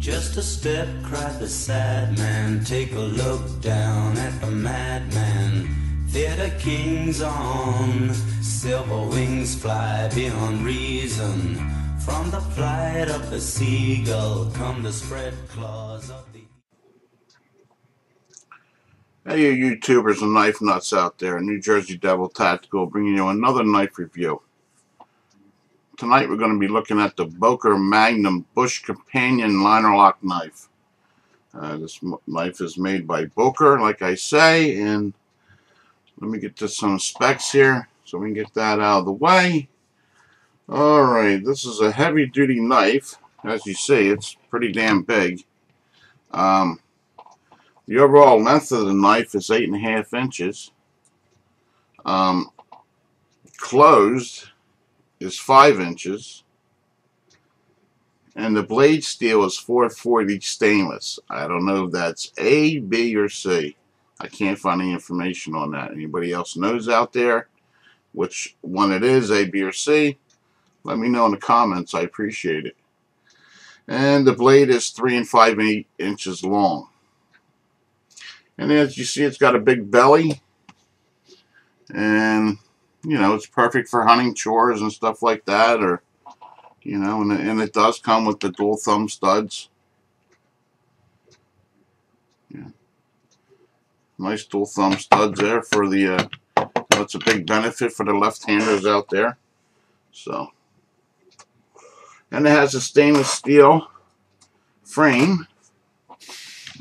Just a step, cried the sad man. Take a look down at the madman. Theater kings on silver wings fly beyond reason. From the flight of the seagull come the spread claws of the... Hey you YouTubers and knife nuts out there, New Jersey Devil Tactical bringing you another knife review. Tonight we're going to be looking at the Boker Magnum Bush Companion Liner Lock knife. This knife is made by Boker, like I say, and let me get to some specs here so we can get that out of the way. Alright, this is a heavy duty knife. As you see, it's pretty damn big. The overall length of the knife is 8.5 inches. Closed is 5 inches. And the blade steel is 440 stainless. I don't know if that's A, B, or C. I can't find any information on that. Anybody else knows out there which one it is, A, B, or C? Let me know in the comments. I appreciate it. And the blade is 3 5/8 inches long. And as you see, it's got a big belly, and you know, it's perfect for hunting chores and stuff like that, or you know, and it does come with the dual thumb studs. Yeah, nice dual thumb studs there for the. That's a big benefit for the left-handers out there. So, and it has a stainless steel frame.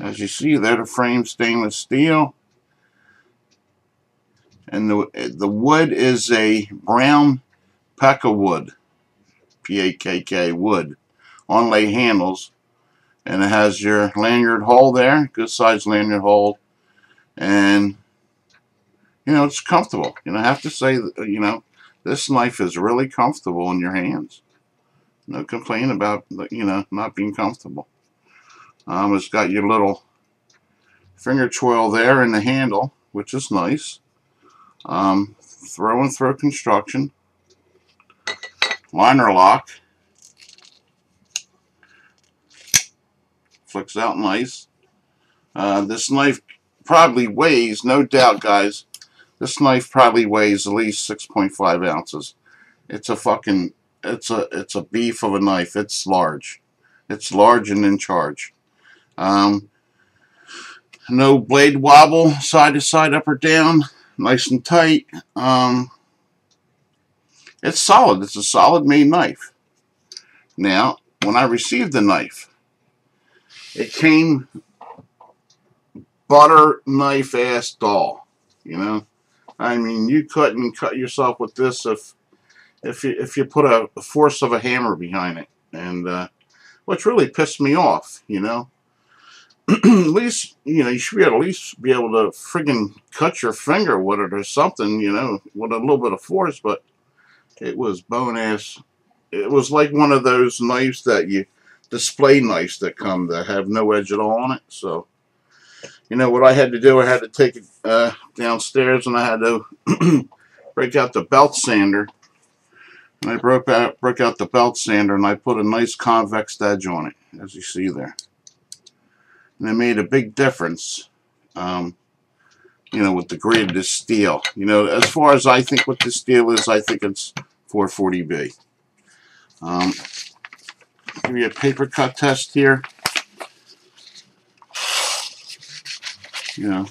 As you see there, the frame stainless steel, and the wood is a brown Pakkawood, P-A-K-K wood, onlay handles, and it has your lanyard hole there, good size lanyard hole, and you know, it's comfortable. You know, I have to say, you know, this knife is really comfortable in your hands. No complaint about, you know, not being comfortable. It's got your little finger twirl there in the handle, which is nice. Throw and throw construction. Liner lock. Flicks out nice. This knife probably weighs, no doubt guys, this knife probably weighs at least 6.5 ounces. It's a fucking, it's a beef of a knife. It's large. It's large and in charge. No blade wobble, side to side, up or down, nice and tight. It's solid. It's a solid made knife. Now, when I received the knife, it came butter knife ass dull. You know, I mean, you couldn't cut yourself with this if you put a force of a hammer behind it, and which really pissed me off. You know. At least, you know, you should at least be able to friggin' cut your finger with it or something, you know, with a little bit of force, but it was bone ass. It was like one of those knives that you, display knives that come that have no edge at all on it. So, you know, what I had to do, I had to take it downstairs, and I had to break out the belt sander. And I broke out the belt sander, and I put a nice convex edge on it, as you see there. And it made a big difference, you know, with the grade of this steel. You know, as far as I think what this steel is, I think it's 440B. Give you a paper cut test here. You know,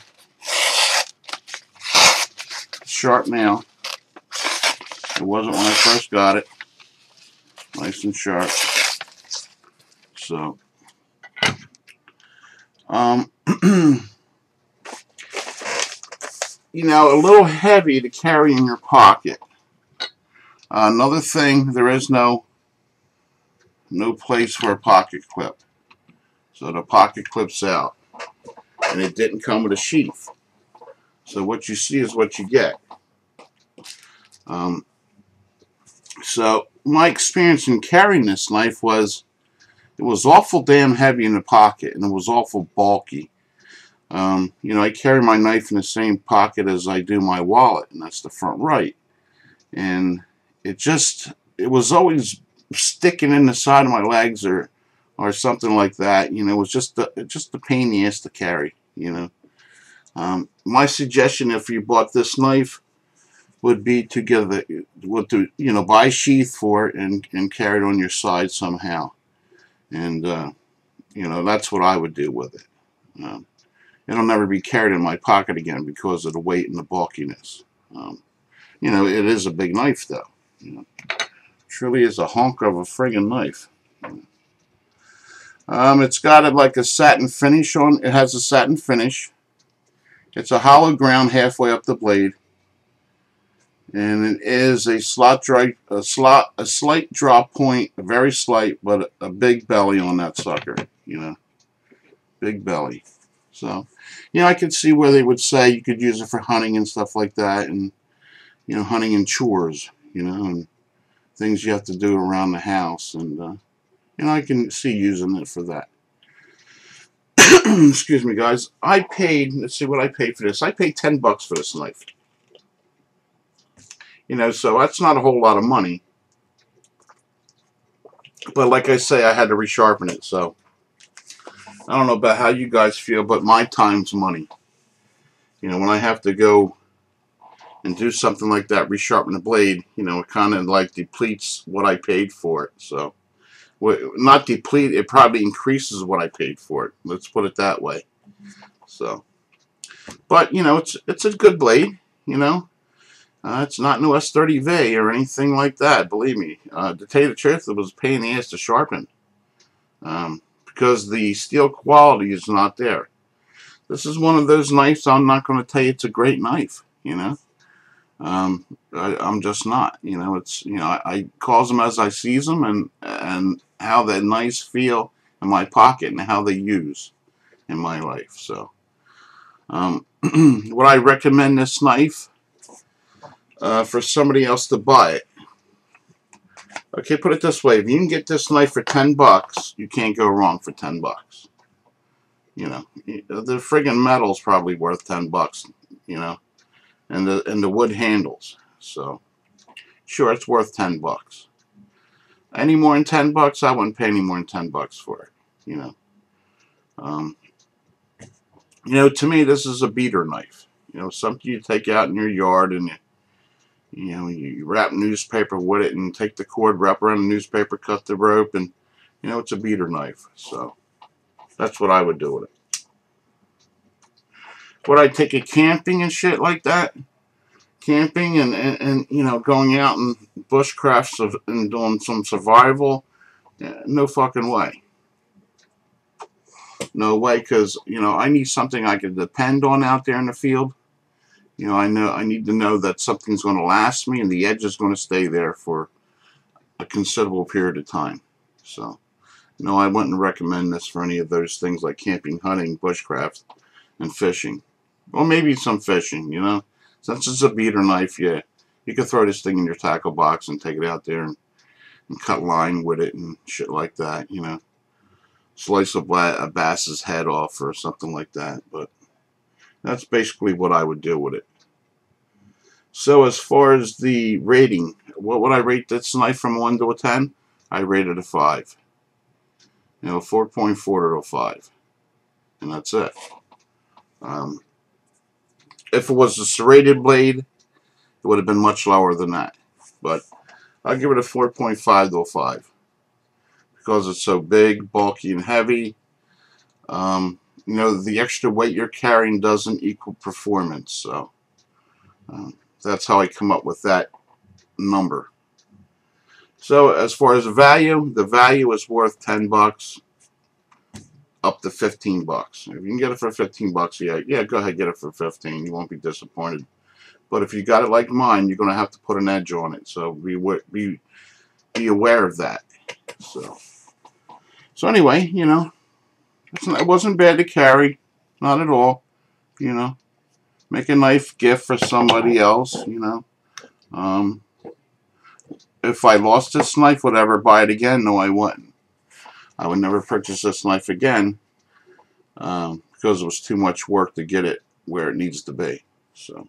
sharp nail. It wasn't when I first got it. Nice and sharp. So. You know, a little heavy to carry in your pocket. Another thing, there is no place for a pocket clip. So the pocket clips out. And it didn't come with a sheath. So what you see is what you get. So my experience in carrying this knife was, it was awful damn heavy in the pocket, and it was awful bulky. You know, I carry my knife in the same pocket as I do my wallet, and that's the front right. And it was always sticking in the side of my legs or or something like that. You know, it was just a pain in the ass to carry. You know, my suggestion if you bought this knife would be to buy a sheath for it and carry it on your side somehow. And you know, that's what I would do with it. It'll never be carried in my pocket again because of the weight and the bulkiness. You know, it is a big knife though. You know, truly is a hunk of a friggin' knife. It's got like a satin finish on. It has a satin finish. It's a hollow ground halfway up the blade, and it is a slight drop point, very slight, but a big belly on that sucker. You know, big belly. So, you know, I could see where they would say you could use it for hunting and stuff like that, and you know, hunting and chores, you know, and things you have to do around the house, and you know, I can see using it for that. Excuse me, guys. I paid. Let's see what I paid for this. I paid $10 for this knife. You know, so that's not a whole lot of money. But like I say, I had to resharpen it. So I don't know about how you guys feel, but my time's money. You know, when I have to go and do something like that, resharpen the blade, you know, it kind of like depletes what I paid for it. So, not deplete, it probably increases what I paid for it. Let's put it that way. So, but you know, it's a good blade. You know, it's not an S30V or anything like that. Believe me. To tell you the truth, it was a pain in the ass to sharpen because the steel quality is not there. This is one of those knives. I'm not going to tell you it's a great knife. You know. I'm just not, you know, it's, you know, I calls them as I sees them, and how they nice feel in my pocket and how they use in my life. So, would I recommend this knife for somebody else to buy it? Okay, put it this way: if you can get this knife for $10, you can't go wrong for $10. You know, the friggin' metal's probably worth $10. You know. And the wood handles. So, sure, it's worth $10. Any more than $10, I wouldn't pay any more than $10 for it. You know, to me, this is a beater knife. You know, something you take out in your yard and you wrap newspaper with it and take the cord, wrap around the newspaper, cut the rope, and you know, it's a beater knife. So, that's what I would do with it. Would I take it camping and shit like that? Camping and you know, going out and bushcrafts and doing some survival? No fucking way. No way, because you know, I need something I can depend on out there in the field. You know, I need to know that something's going to last me and the edge is going to stay there for a considerable period of time. So, no, I wouldn't recommend this for any of those things like camping, hunting, bushcraft, and fishing. Or maybe some fishing, you know. Since it's a beater knife, yeah, you can throw this thing in your tackle box and take it out there and cut line with it and shit like that, you know. Slice a bass's head off or something like that. But that's basically what I would do with it. So as far as the rating, what would I rate this knife from 1 to 10? I rate it a 5. You know, 4.4 to a 5. And that's it. If it was a serrated blade, it would have been much lower than that. But I'll give it a 4.5 to a 5. Because it's so big, bulky, and heavy. You know, the extra weight you're carrying doesn't equal performance. So that's how I come up with that number. So as far as the value is worth $10 up to $15. If you can get it for $15, yeah, go ahead, get it for 15. You won't be disappointed. But if you got it like mine, you're going to have to put an edge on it. So be aware of that. So anyway, you know, it wasn't bad to carry, not at all. You know, make a nice gift for somebody else. You know, if I lost this knife, would I ever buy it again? No, I wouldn't. I would never purchase this knife again because it was too much work to get it where it needs to be. So,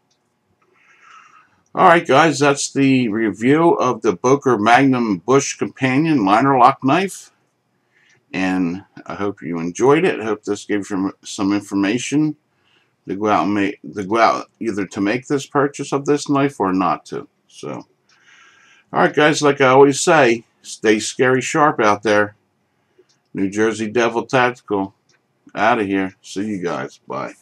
alright guys, that's the review of the Boker Magnum Bush Companion Liner Lock Knife. And I hope you enjoyed it. I hope this gave you some information to go out and either to make this purchase of this knife or not to. So, all right, guys. Like I always say, stay scary sharp out there. New Jersey Devil Tactical, out of here. See you guys. Bye.